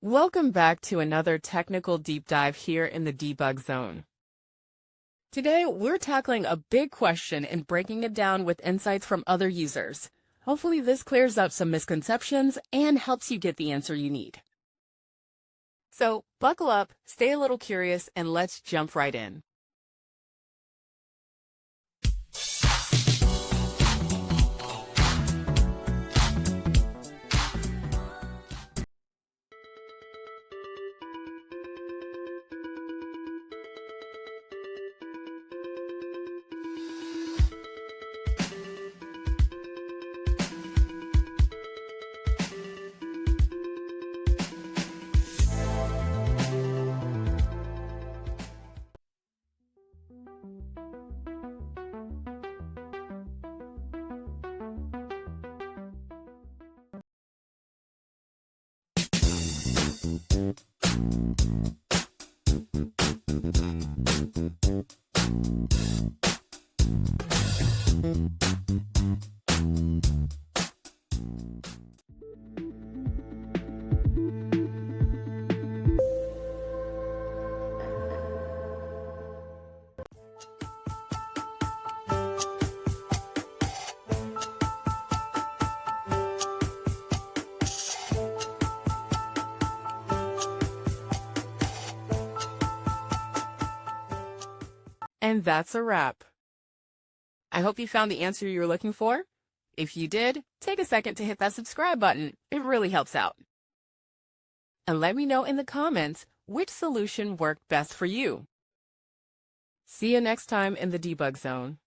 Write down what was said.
Welcome back to another technical deep dive here in the debug zone. Today, we're tackling a big question and breaking it down with insights from other users. Hopefully this clears up some misconceptions and helps you get the answer you need. So buckle up, stay a little curious, and let's jump right in. And that's a wrap. I hope you found the answer you were looking for. If you did, take a second to hit that subscribe button. It really helps out. And let me know in the comments which solution worked best for you. See you next time in the debug zone.